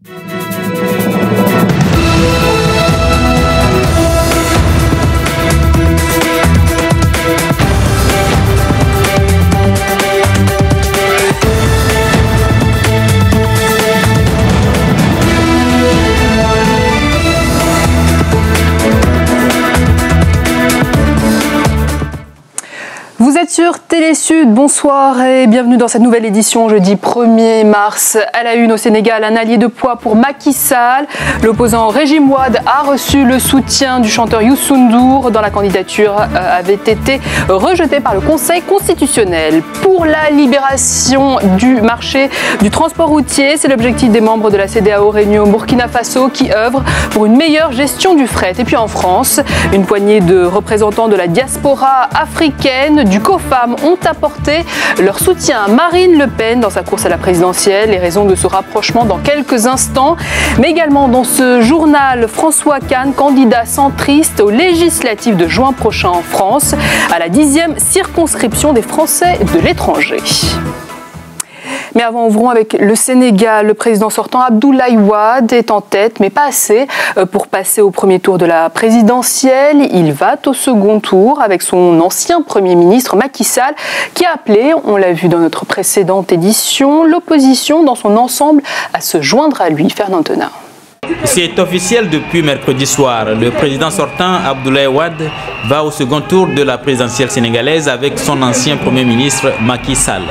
Vous êtes sur Télé Sud, bonsoir et bienvenue dans cette nouvelle édition jeudi 1er mars. À la une au Sénégal, un allié de poids pour Macky Sall. L'opposant Régime Wade a reçu le soutien du chanteur Youssou N'Dour dont la candidature avait été rejetée par le Conseil constitutionnel. Pour la libération du marché du transport routier, c'est l'objectif des membres de la CEDEAO réunis au Burkina Faso qui œuvrent pour une meilleure gestion du fret. Et puis en France, une poignée de représentants de la diaspora africaine du COFAM ont apporté leur soutien à Marine Le Pen dans sa course à la présidentielle. Les raisons de ce rapprochement dans quelques instants, mais également dans ce journal, François Kahn, candidat centriste aux législatives de juin prochain en France, à la 10e circonscription des Français de l'étranger. Mais avant, ouvrons avec le Sénégal. Le président sortant Abdoulaye Wade est en tête, mais pas assez pour passer au premier tour de la présidentielle. Il va au second tour avec son ancien Premier ministre Macky Sall, qui a appelé, on l'a vu dans notre précédente édition, l'opposition dans son ensemble à se joindre à lui. Fernand Tenat. C'est officiel depuis mercredi soir. Le président sortant Abdoulaye Wade va au second tour de la présidentielle sénégalaise avec son ancien Premier ministre Macky Sall.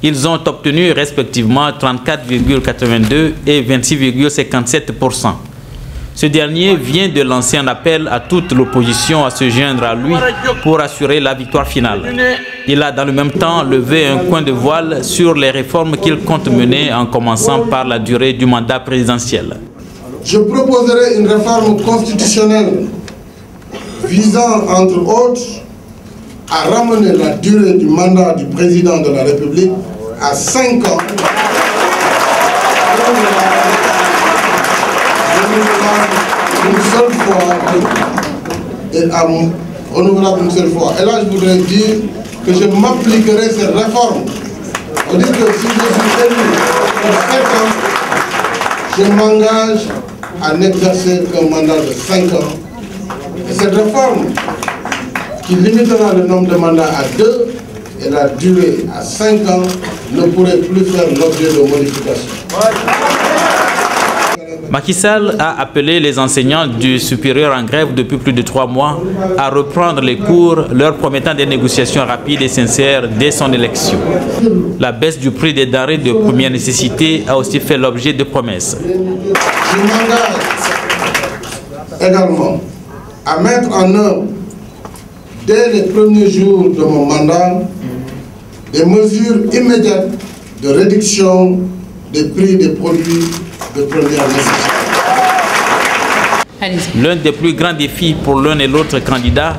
Ils ont obtenu respectivement 34,82 et 26,57%. Ce dernier vient de lancer un appel à toute l'opposition à se joindre à lui pour assurer la victoire finale. Il a dans le même temps levé un coin de voile sur les réformes qu'il compte mener en commençant par la durée du mandat présidentiel. Je proposerai une réforme constitutionnelle visant, entre autres, à ramener la durée du mandat du président de la République à 5 ans. Une seule fois et renouvelable une seule fois. Et là, je voudrais dire que je m'appliquerai cette réforme. On dit que si je suis élu pour 7 ans, je m'engage à n'exercer qu'un mandat de 5 ans. Et cette réforme, qui limitera le nombre de mandats à 2 et la durée à 5 ans, ne pourrait plus faire l'objet de modifications. Macky Sall a appelé les enseignants du supérieur en grève depuis plus de 3 mois à reprendre les cours, leur promettant des négociations rapides et sincères dès son élection. La baisse du prix des denrées de première nécessité a aussi fait l'objet de promesses. Je m'engage également à mettre en œuvre, dès les premiers jours de mon mandat, des mesures immédiates de réduction des prix des produits de première nécessité. L'un des plus grands défis pour l'un et l'autre candidat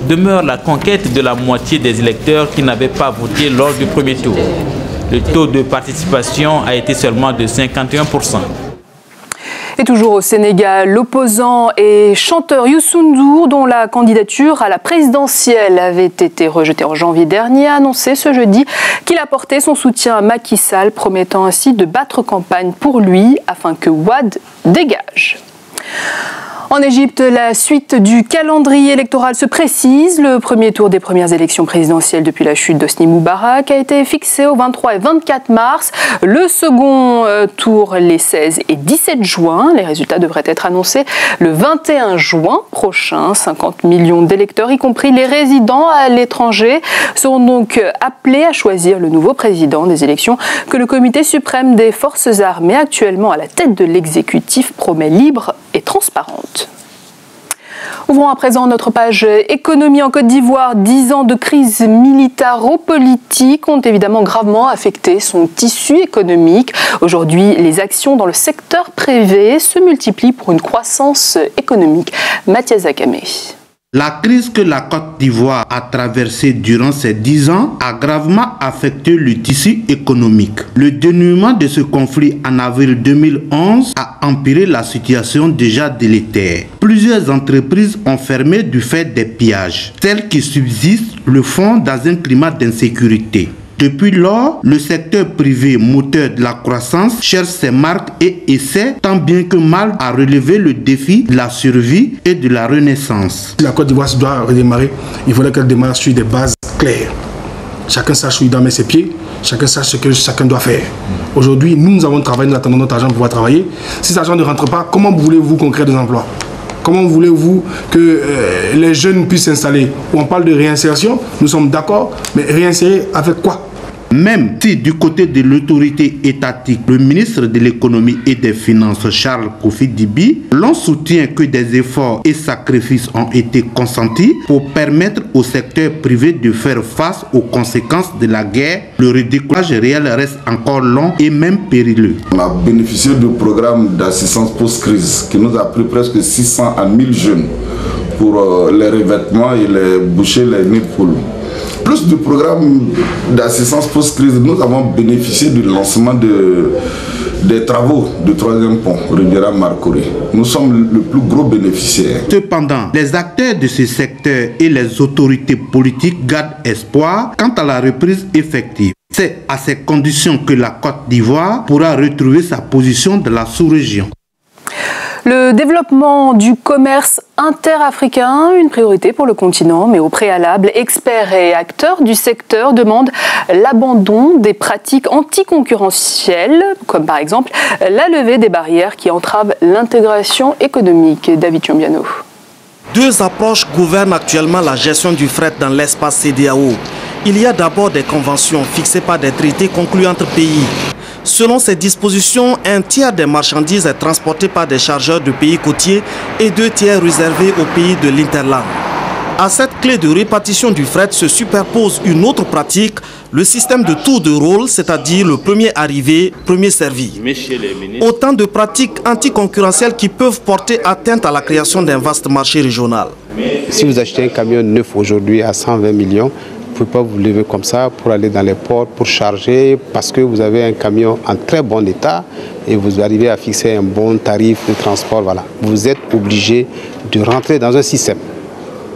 demeure la conquête de la moitié des électeurs qui n'avaient pas voté lors du premier tour. Le taux de participation a été seulement de 51%. Et toujours au Sénégal, l'opposant et chanteur Youssou N'Dour, dont la candidature à la présidentielle avait été rejetée en janvier dernier, a annoncé ce jeudi qu'il apportait son soutien à Macky Sall, promettant ainsi de battre campagne pour lui afin que Wade dégage. En Égypte, la suite du calendrier électoral se précise. Le premier tour des premières élections présidentielles depuis la chute d'Hosni Moubarak a été fixé au 23 et 24 mars. Le second tour les 16 et 17 juin. Les résultats devraient être annoncés le 21 juin prochain. 50 millions d'électeurs, y compris les résidents à l'étranger, seront donc appelés à choisir le nouveau président des élections que le Comité suprême des forces armées, actuellement à la tête de l'exécutif, promet libre et transparente. Ouvrons à présent notre page économie en Côte d'Ivoire. 10 ans de crise militaro-politique ont évidemment gravement affecté son tissu économique. Aujourd'hui, les actions dans le secteur privé se multiplient pour une croissance économique. Mathias Zakame. La crise que la Côte d'Ivoire a traversée durant ces 10 ans a gravement affecté le tissu économique. Le dénouement de ce conflit en avril 2011 a empiré la situation déjà délétère. Plusieurs entreprises ont fermé du fait des pillages. Celles qui subsistent le font dans un climat d'insécurité. Depuis lors, le secteur privé, moteur de la croissance, cherche ses marques et essaie tant bien que mal à relever le défi de la survie et de la renaissance. Si la Côte d'Ivoire doit redémarrer, il faudrait qu'elle démarre sur des bases claires. Chacun sache où il doit mettre ses pieds, chacun sache ce que chacun doit faire. Aujourd'hui, nous avons travaillé, nous attendons notre argent pour pouvoir travailler. Si cet argent ne rentre pas, comment voulez-vous qu'on crée des emplois? Comment voulez-vous que les jeunes puissent s'installer? On parle de réinsertion, nous sommes d'accord, mais réinsérer avec quoi? Même si du côté de l'autorité étatique, le ministre de l'économie et des finances, Charles Kofi Dibi, l'on soutient que des efforts et sacrifices ont été consentis pour permettre au secteur privé de faire face aux conséquences de la guerre, le redécollage réel reste encore long et même périlleux. On a bénéficié du programme d'assistance post-crise qui nous a pris presque 600 à 1000 jeunes pour les revêtements et les boucher les nids de poules. Plus du programme d'assistance post-crise, nous avons bénéficié du lancement des travaux du 3e pont, Riviera-Marcory. Nous sommes le plus gros bénéficiaire. Cependant, les acteurs de ce secteur et les autorités politiques gardent espoir quant à la reprise effective. C'est à ces conditions que la Côte d'Ivoire pourra retrouver sa position de la sous-région. Le développement du commerce interafricain, une priorité pour le continent, mais au préalable, experts et acteurs du secteur demandent l'abandon des pratiques anticoncurrentielles, comme par exemple la levée des barrières qui entravent l'intégration économique. David Chombiano. Deux approches gouvernent actuellement la gestion du fret dans l'espace CEDEAO. Il y a d'abord des conventions fixées par des traités conclus entre pays. Selon ces dispositions, un tiers des marchandises est transporté par des chargeurs de pays côtiers et 2 tiers réservés aux pays de l'Interland. À cette clé de répartition du fret se superpose une autre pratique, le système de tour de rôle, c'est-à-dire le premier arrivé, premier servi. Autant de pratiques anticoncurrentielles qui peuvent porter atteinte à la création d'un vaste marché régional. Si vous achetez un camion neuf aujourd'hui à 120 millions, vous ne pouvez pas vous lever comme ça pour aller dans les ports, pour charger, parce que vous avez un camion en très bon état et vous arrivez à fixer un bon tarif de transport. Voilà. Vous êtes obligé de rentrer dans un système.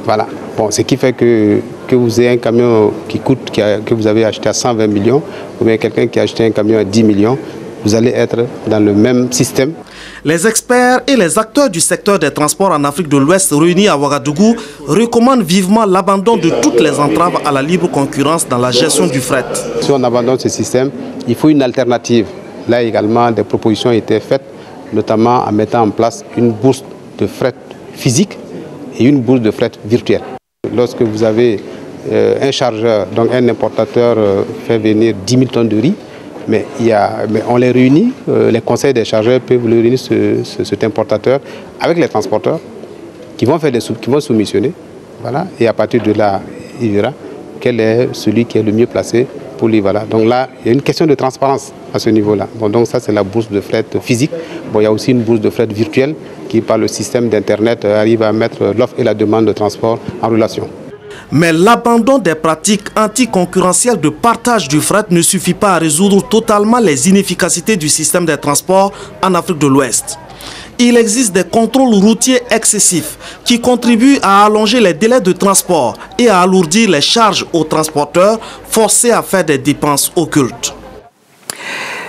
Voilà. Bon, ce qui fait que vous ayez un camion que vous avez acheté à 120 millions, ou bien quelqu'un qui a acheté un camion à 10 millions, vous allez être dans le même système. Les experts et les acteurs du secteur des transports en Afrique de l'Ouest réunis à Ouagadougou recommandent vivement l'abandon de toutes les entraves à la libre concurrence dans la gestion du fret. Si on abandonne ce système, il faut une alternative. Là également, des propositions ont été faites, notamment en mettant en place une bourse de fret physique et une bourse de fret virtuelle. Lorsque vous avez un chargeur, donc un importateur fait venir 10 000 tonnes de riz, mais on les réunit, les conseils des chargeurs peuvent réunir cet importateur avec les transporteurs qui vont soumissionner. Voilà, et à partir de là, il verra quel est celui qui est le mieux placé pour lui. Voilà. Donc là, il y a une question de transparence à ce niveau-là. Bon, donc ça, c'est la bourse de fret physique. Bon, il y a aussi une bourse de fret virtuelle qui, par le système d'Internet, arrive à mettre l'offre et la demande de transport en relation. Mais l'abandon des pratiques anticoncurrentielles de partage du fret ne suffit pas à résoudre totalement les inefficacités du système des transports en Afrique de l'Ouest. Il existe des contrôles routiers excessifs qui contribuent à allonger les délais de transport et à alourdir les charges aux transporteurs forcés à faire des dépenses occultes.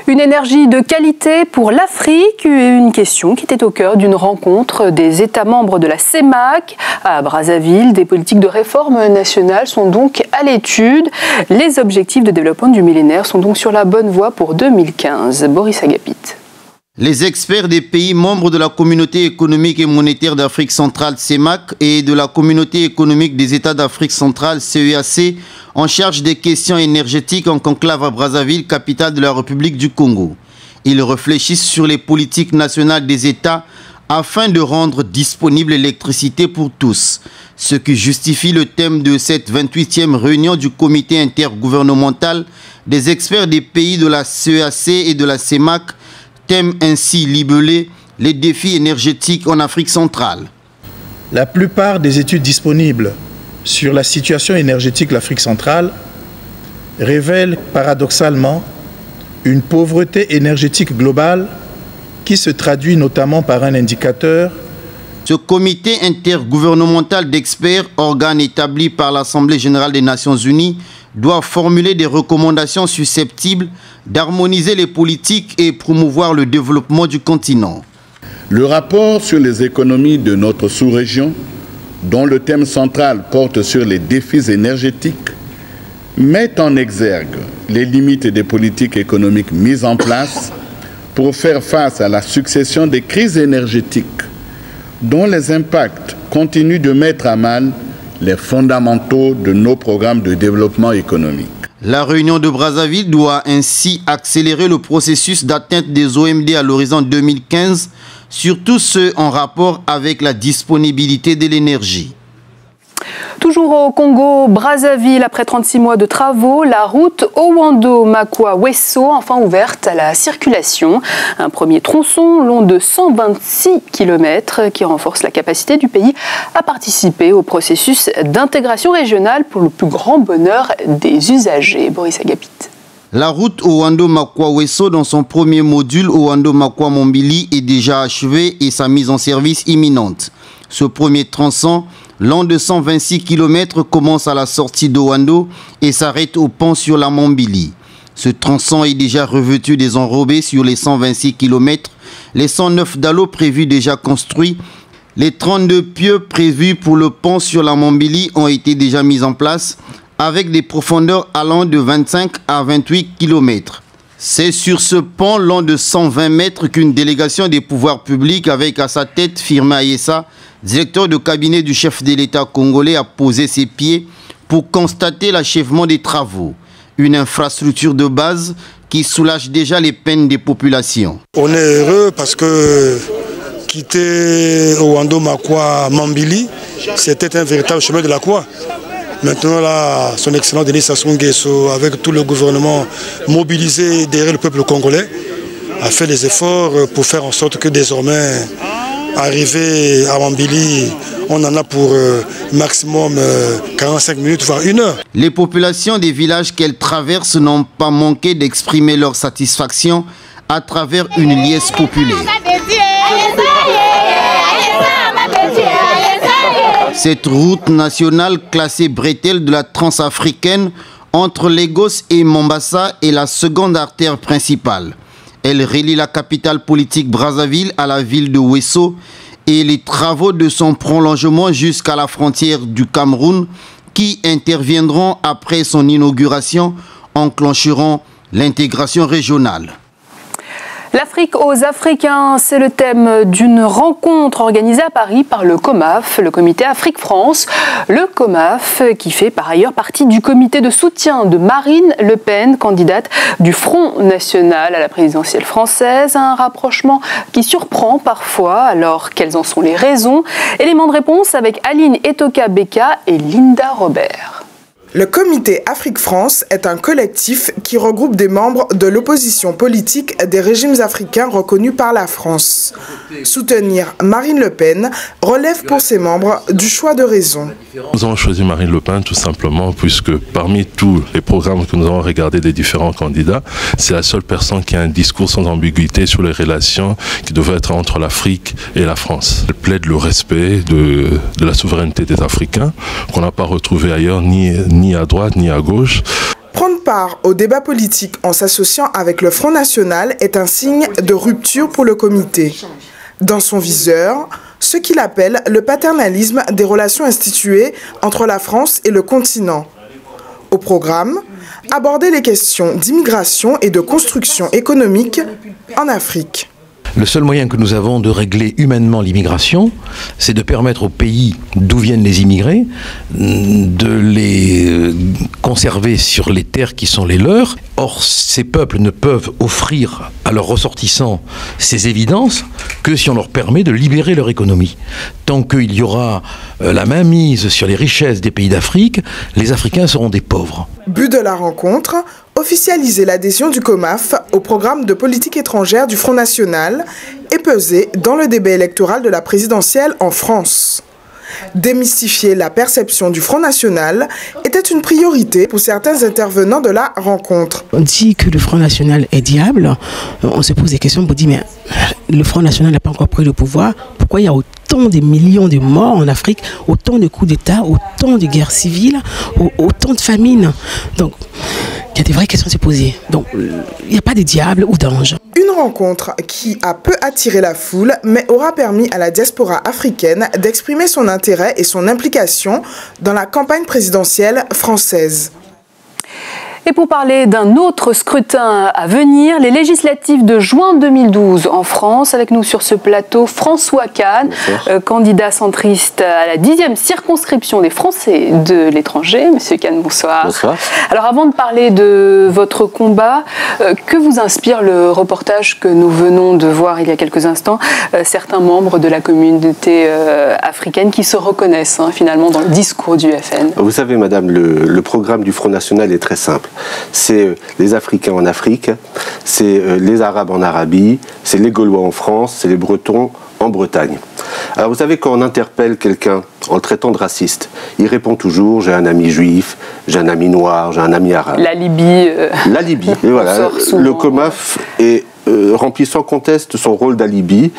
Une énergie de qualité pour l'Afrique, une question qui était au cœur d'une rencontre des États membres de la CEMAC à Brazzaville. Des politiques de réforme nationale sont donc à l'étude. Les objectifs de développement du millénaire sont donc sur la bonne voie pour 2015. Boris Agapit. Les experts des pays membres de la Communauté économique et monétaire d'Afrique centrale CEMAC et de la Communauté économique des États d'Afrique centrale CEAC en charge des questions énergétiques en conclave à Brazzaville, capitale de la République du Congo. Ils réfléchissent sur les politiques nationales des États afin de rendre disponible l'électricité pour tous, ce qui justifie le thème de cette 28e réunion du comité intergouvernemental des experts des pays de la CEAC et de la CEMAC, thème ainsi libellé « Les défis énergétiques en Afrique centrale ». La plupart des études disponibles sur la situation énergétique de l'Afrique centrale révèlent paradoxalement une pauvreté énergétique globale qui se traduit notamment par un indicateur Ce comité intergouvernemental d'experts, organe établi par l'Assemblée générale des Nations unies, doit formuler des recommandations susceptibles d'harmoniser les politiques et promouvoir le développement du continent. Le rapport sur les économies de notre sous-région, dont le thème central porte sur les défis énergétiques, met en exergue les limites des politiques économiques mises en place pour faire face à la succession des crises énergétiques dont les impacts continuent de mettre à mal les fondamentaux de nos programmes de développement économique. La réunion de Brazzaville doit ainsi accélérer le processus d'atteinte des OMD à l'horizon 2015, surtout ceux en rapport avec la disponibilité de l'énergie. Toujours au Congo, Brazzaville, après 36 mois de travaux, la route Owando-Makwa-Wesso, enfin ouverte à la circulation. Un premier tronçon long de 126 km qui renforce la capacité du pays à participer au processus d'intégration régionale pour le plus grand bonheur des usagers. Boris Agapit. La route Owando-Makwa-Wesso, dans son premier module Owando-Makwa-Mombili, est déjà achevée et sa mise en service imminente. Ce premier tronçon, long de 126 km, commence à la sortie d'Owando et s'arrête au pont sur la Mombili. Ce tronçon est déjà revêtu des enrobés sur les 126 km, les 109 dallos prévus déjà construits, les 32 pieux prévus pour le pont sur la Mombili ont été déjà mis en place, avec des profondeurs allant de 25 à 28 km. C'est sur ce pont long de 120 mètres qu'une délégation des pouvoirs publics avec à sa tête Firmin Ayessa, directeur de cabinet du chef de l'État congolais, a posé ses pieds pour constater l'achèvement des travaux. Une infrastructure de base qui soulage déjà les peines des populations. On est heureux parce que quitter Owando-Makwa-Mombili, c'était un véritable chemin de la croix. Maintenant, là, son excellence Denis Sassou Nguesso, avec tout le gouvernement mobilisé derrière le peuple congolais, a fait les efforts pour faire en sorte que désormais, arrivé à Mombili, on en a pour maximum 45 minutes, voire 1 heure. Les populations des villages qu'elles traversent n'ont pas manqué d'exprimer leur satisfaction à travers une liesse populaire. Cette route nationale classée bretelle de la transafricaine entre Lagos et Mombasa est la seconde artère principale. Elle relie la capitale politique Brazzaville à la ville de Wesso et les travaux de son prolongement jusqu'à la frontière du Cameroun qui interviendront après son inauguration enclencheront l'intégration régionale. L'Afrique aux Africains, c'est le thème d'une rencontre organisée à Paris par le COMAF, le comité Afrique-France. Le COMAF qui fait par ailleurs partie du comité de soutien de Marine Le Pen, candidate du Front National à la présidentielle française. Un rapprochement qui surprend parfois, alors quelles en sont les raisons? Élément de réponse avec Aline Etoka-Beka et Linda Robert. Le comité Afrique-France est un collectif qui regroupe des membres de l'opposition politique des régimes africains reconnus par la France. Soutenir Marine Le Pen relève pour ses membres du choix de raison. Nous avons choisi Marine Le Pen tout simplement puisque parmi tous les programmes que nous avons regardés des différents candidats, c'est la seule personne qui a un discours sans ambiguïté sur les relations qui devraient être entre l'Afrique et la France. Elle plaide le respect de la souveraineté des Africains qu'on n'a pas retrouvé ailleurs ni à droite ni à gauche. Prendre part au débat politique en s'associant avec le Front National est un signe de rupture pour le comité. Dans son viseur, ce qu'il appelle le paternalisme des relations instituées entre la France et le continent. Au programme, aborder les questions d'immigration et de construction économique en Afrique. Le seul moyen que nous avons de régler humainement l'immigration, c'est de permettre aux pays d'où viennent les immigrés de les conserver sur les terres qui sont les leurs. Or, ces peuples ne peuvent offrir à leurs ressortissants ces évidences que si on leur permet de libérer leur économie. Tant qu'il y aura la mainmise sur les richesses des pays d'Afrique, les Africains seront des pauvres. But de la rencontre, officialiser l'adhésion du COMAF au programme de politique étrangère du Front National et peser dans le débat électoral de la présidentielle en France. Démystifier la perception du Front National était une priorité pour certains intervenants de la rencontre. On dit que le Front National est diable, on se pose des questions pour dire mais le Front National n'a pas encore pris le pouvoir, pourquoi il y a autant de millions de morts en Afrique, autant de coups d'État, autant de guerres civiles, autant de famines. Donc, il y a des vraies questions à se poser. Donc, il n'y a pas de diable ou d'ange. Une rencontre qui a peu attiré la foule, mais aura permis à la diaspora africaine d'exprimer son intérêt et son implication dans la campagne présidentielle française. Et pour parler d'un autre scrutin à venir, les législatives de juin 2012 en France, avec nous sur ce plateau, François Kahn, candidat centriste à la 10e circonscription des Français de l'étranger. Monsieur Kahn, bonsoir. Bonsoir. Alors avant de parler de votre combat, que vous inspire le reportage que nous venons de voir il y a quelques instants, certains membres de la communauté africaine qui se reconnaissent finalement dans le discours du FN? Vous savez, madame, le programme du Front National est très simple. C'est les Africains en Afrique, c'est les Arabes en Arabie, c'est les Gaulois en France, c'est les Bretons en Bretagne. Alors vous savez, quand on interpelle quelqu'un en le traitant de raciste, il répond toujours « j'ai un ami juif, j'ai un ami noir, j'ai un ami arabe ». La Libye. La Libye, et voilà, le COMAF est remplit sans conteste son rôle d'alibi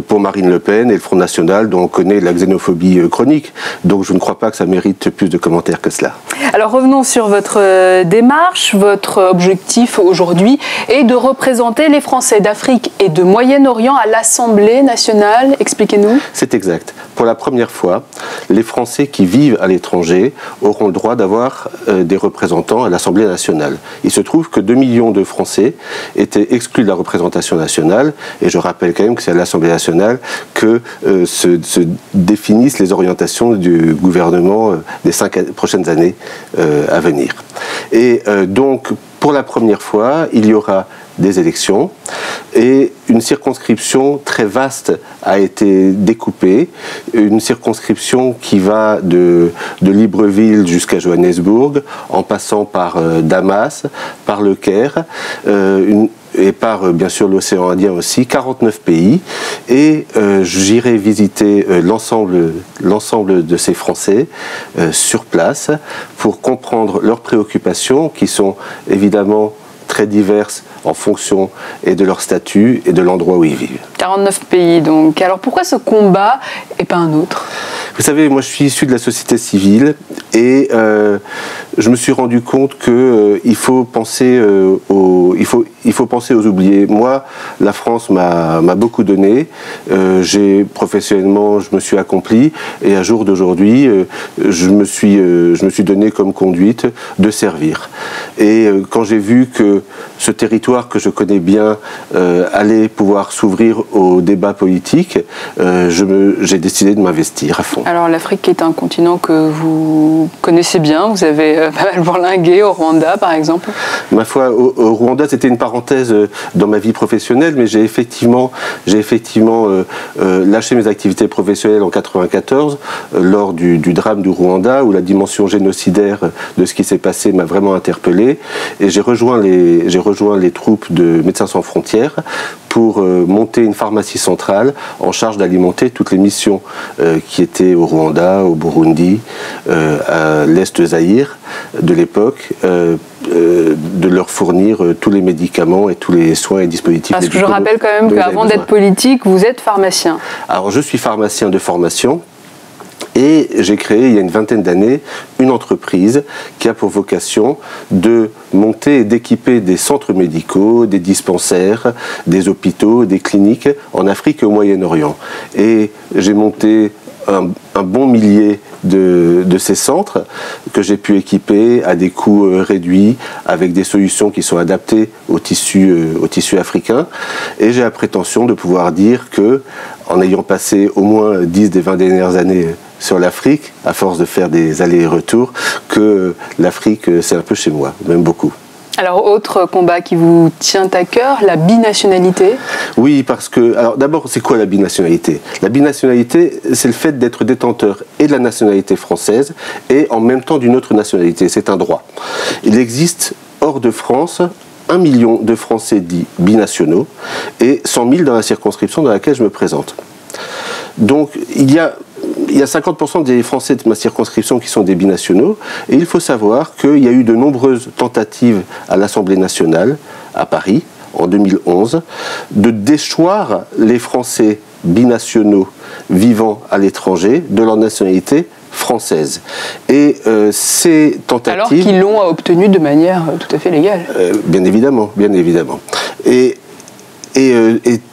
pour Marine Le Pen et le Front National, dont on connaît la xénophobie chronique. Donc je ne crois pas que ça mérite plus de commentaires que cela. Alors revenons sur votre démarche. Votre objectif aujourd'hui est de représenter les Français d'Afrique et de Moyen-Orient à l'Assemblée nationale. Expliquez-nous. C'est exact. Pour la première fois, les Français qui vivent à l'étranger auront le droit d'avoir des représentants à l'Assemblée nationale. Il se trouve que 2 millions de Français étaient exclus de la représentation nationale, et je rappelle quand même que c'est à l'Assemblée nationale que se définissent les orientations du gouvernement des 5 prochaines années à venir. Et donc, pour la première fois, il y aura des élections et une circonscription très vaste a été découpée, une circonscription qui va de Libreville jusqu'à Johannesburg, en passant par Damas, par le Caire, et par bien sûr l'océan Indien aussi, 49 pays, et j'irai visiter l'ensemble de ces Français sur place pour comprendre leurs préoccupations qui sont évidemment très diverses en fonction et de leur statut et de l'endroit où ils vivent. 49 pays donc. Alors pourquoi ce combat et pas un autre? Vous savez, moi je suis issu de la société civile et je me suis rendu compte qu'il faut penser aux oubliés. Moi, la France m'a beaucoup donné. Professionnellement, je me suis accompli et à jour d'aujourd'hui, je me suis donné comme conduite de servir. Et quand j'ai vu que ce territoire que je connais bien allait pouvoir s'ouvrir au débat politique, j'ai décidé de m'investir à fond. Alors l'Afrique est un continent que vous connaissez bien, vous avez pas mal bourlingué au Rwanda par exemple. Ma foi, au Rwanda c'était une parenthèse dans ma vie professionnelle, mais j'ai effectivement lâché mes activités professionnelles en 1994 lors du drame du Rwanda, où la dimension génocidaire de ce qui s'est passé m'a vraiment interpellé, et j'ai rejoint les troupes de Médecins sans frontières pour monter une pharmacie centrale en charge d'alimenter toutes les missions qui étaient au Rwanda, au Burundi, à l'Est Zaïre de l'époque, de leur fournir tous les médicaments et tous les soins et dispositifs. Parce que je rappelle quand même qu'avant d'être politique, vous êtes pharmacien. Alors je suis pharmacien de formation. Et j'ai créé, il y a une vingtaine d'années, une entreprise qui a pour vocation de monter et d'équiper des centres médicaux, des dispensaires, des hôpitaux, des cliniques en Afrique et au Moyen-Orient. Et j'ai monté un bon millier de ces centres que j'ai pu équiper à des coûts réduits, avec des solutions qui sont adaptées au tissu africain. Et j'ai la prétention de pouvoir dire que, en ayant passé au moins 10 des 20 dernières années sur l'Afrique, à force de faire des allers et retours, que l'Afrique, c'est un peu chez moi, même beaucoup. Alors, autre combat qui vous tient à cœur, la binationalité? Oui, parce que... Alors, d'abord, c'est quoi la binationalité? La binationalité, c'est le fait d'être détenteur et de la nationalité française et en même temps d'une autre nationalité. C'est un droit. Il existe, hors de France, 1 million de Français dits binationaux et 100 000 dans la circonscription dans laquelle je me présente. Donc, il y a 50% des Français de ma circonscription qui sont des binationaux, et il faut savoir qu'il y a eu de nombreuses tentatives à l'Assemblée nationale, à Paris, en 2011, de déchoir les Français binationaux vivant à l'étranger de leur nationalité française. Et ces tentatives... Alors qu'ils l'ont obtenu de manière tout à fait légale. Bien évidemment, bien évidemment. Et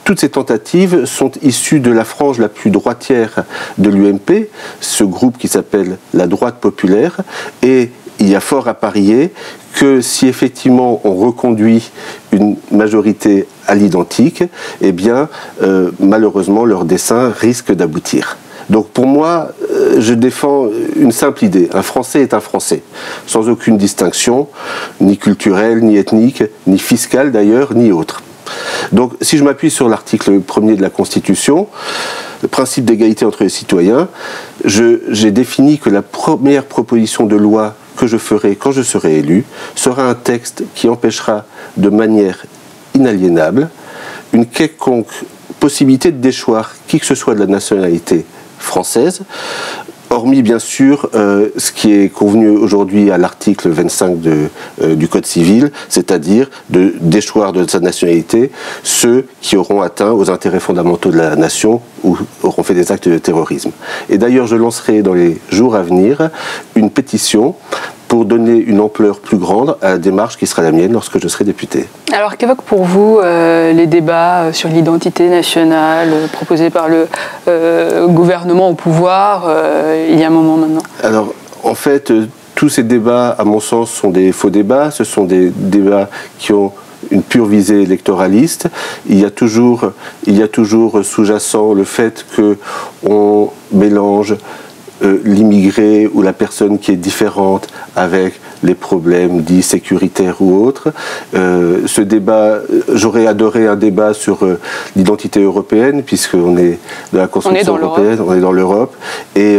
toutes ces tentatives sont issues de la frange la plus droitière de l'UMP, ce groupe qui s'appelle la droite populaire, et il y a fort à parier que si effectivement on reconduit une majorité à l'identique, eh bien malheureusement leur dessein risque d'aboutir. Donc pour moi, je défends une simple idée. Un Français est un Français, sans aucune distinction, ni culturelle, ni ethnique, ni fiscale d'ailleurs, ni autre. Donc si je m'appuie sur l'article 1er de la Constitution, le principe d'égalité entre les citoyens, j'ai défini que la première proposition de loi que je ferai quand je serai élu sera un texte qui empêchera de manière inaliénable une quelconque possibilité de déchoir qui que ce soit de la nationalité française, hormis bien sûr ce qui est convenu aujourd'hui à l'article 25 du Code civil, c'est-à-dire de déchoir de sa nationalité ceux qui auront atteint aux intérêts fondamentaux de la nation ou auront fait des actes de terrorisme. Et d'ailleurs, je lancerai dans les jours à venir une pétition pour donner une ampleur plus grande à la démarche qui sera la mienne lorsque je serai député. Alors qu'évoquent pour vous les débats sur l'identité nationale proposés par le gouvernement au pouvoir il y a un moment maintenant? Alors en fait, tous ces débats, à mon sens, sont des faux débats. Ce sont des débats qui ont une pure visée électoraliste. Il y a toujours sous-jacent le fait qu'on mélange l'immigré ou la personne qui est différente avec les problèmes dits sécuritaires ou autres. Ce débat, j'aurais adoré un débat sur l'identité européenne, puisqu'on est de la construction européenne, on est dans l'Europe, et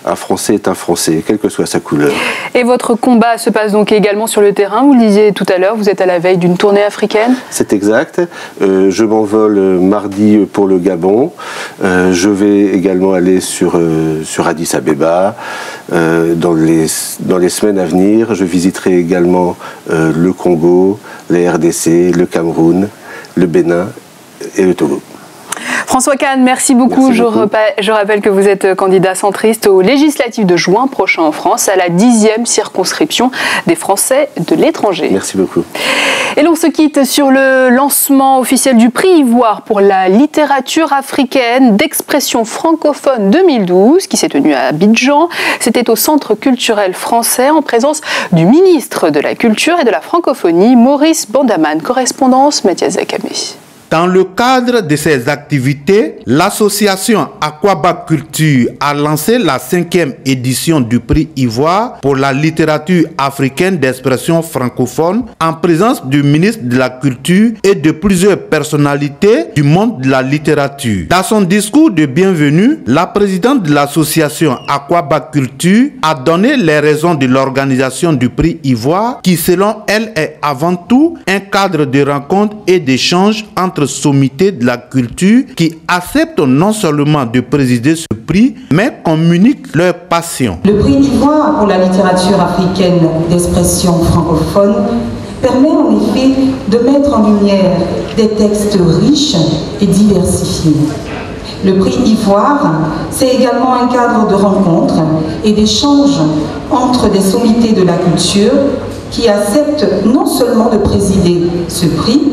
un Français est un Français, quelle que soit sa couleur. Et votre combat se passe donc également sur le terrain, vous le disiez tout à l'heure, vous êtes à la veille d'une tournée africaine? C'est exact, je m'envole mardi pour le Gabon, je vais également aller sur Addis Abeba, dans les semaines à venir, je visiterai également le Congo, les RDC, le Cameroun, le Bénin et le Togo. François Kahn, merci beaucoup. Je rappelle que vous êtes candidat centriste aux législatives de juin prochain en France, à la 10e circonscription des Français de l'étranger. Merci beaucoup. Et l'on se quitte sur le lancement officiel du prix Ivoire pour la littérature africaine d'expression francophone 2012 qui s'est tenu à Abidjan. C'était au Centre culturel français en présence du ministre de la Culture et de la Francophonie, Maurice Bandaman. Correspondance Mathias Zakamé. Dans le cadre de ces activités, l'association Aquaba Culture a lancé la 5e édition du prix Ivoire pour la littérature africaine d'expression francophone en présence du ministre de la Culture et de plusieurs personnalités du monde de la littérature. Dans son discours de bienvenue, la présidente de l'association Aquaba Culture a donné les raisons de l'organisation du prix Ivoire qui, selon elle, est avant tout un cadre de rencontre et d'échange entre sommités de la culture qui acceptent non seulement de présider ce prix, mais communiquent leur passion. Le prix Ivoire pour la littérature africaine d'expression francophone permet en effet de mettre en lumière des textes riches et diversifiés. Le prix Ivoire, c'est également un cadre de rencontre et d'échange entre des sommités de la culture qui acceptent non seulement de présider ce prix,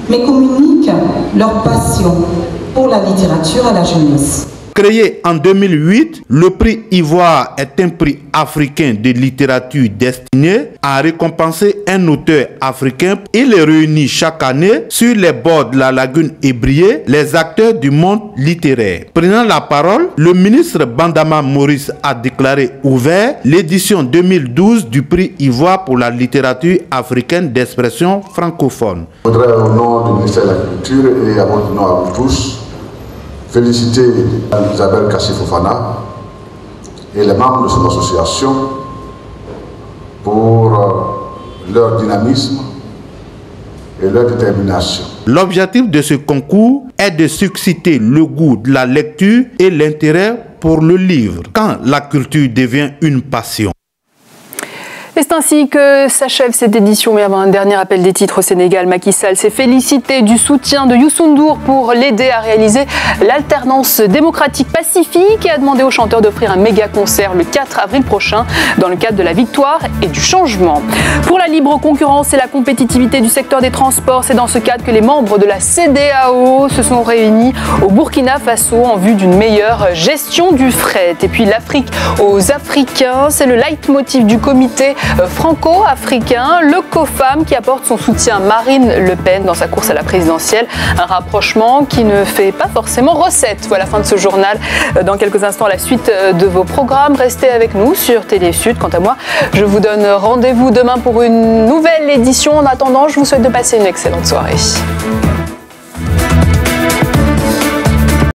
mais communiquent leur passion pour la littérature à la jeunesse. Créé en 2008, le prix Ivoire est un prix africain de littérature destiné à récompenser un auteur africain. Il réunit chaque année sur les bords de la lagune Ébrié les acteurs du monde littéraire. Prenant la parole, le ministre Bandaman Maurice a déclaré ouvert l'édition 2012 du prix Ivoire pour la littérature africaine d'expression francophone. Je voudrais au nom du ministère de la Culture et à votre nom à vous tous féliciter Isabelle Kassi-Fofana et les membres de son association pour leur dynamisme et leur détermination. L'objectif de ce concours est de susciter le goût de la lecture et l'intérêt pour le livre, quand la culture devient une passion. Et Et c'est ainsi que s'achève cette édition. Mais avant un dernier appel des titres au Sénégal, Macky Sall s'est félicité du soutien de Youssou N'Dour pour l'aider à réaliser l'alternance démocratique pacifique et a demandé aux chanteurs d'offrir un méga concert le 4 avril prochain dans le cadre de la victoire et du changement. Pour la libre concurrence et la compétitivité du secteur des transports, c'est dans ce cadre que les membres de la CEDEAO se sont réunis au Burkina Faso en vue d'une meilleure gestion du fret. Et puis l'Afrique aux Africains, c'est le leitmotiv du comité franco-africain, le COFAM, qui apporte son soutien à Marine Le Pen dans sa course à la présidentielle. Un rapprochement qui ne fait pas forcément recette. Voilà la fin de ce journal. Dans quelques instants, la suite de vos programmes. Restez avec nous sur Télé Sud. Quant à moi, je vous donne rendez-vous demain pour une nouvelle édition. En attendant, je vous souhaite de passer une excellente soirée.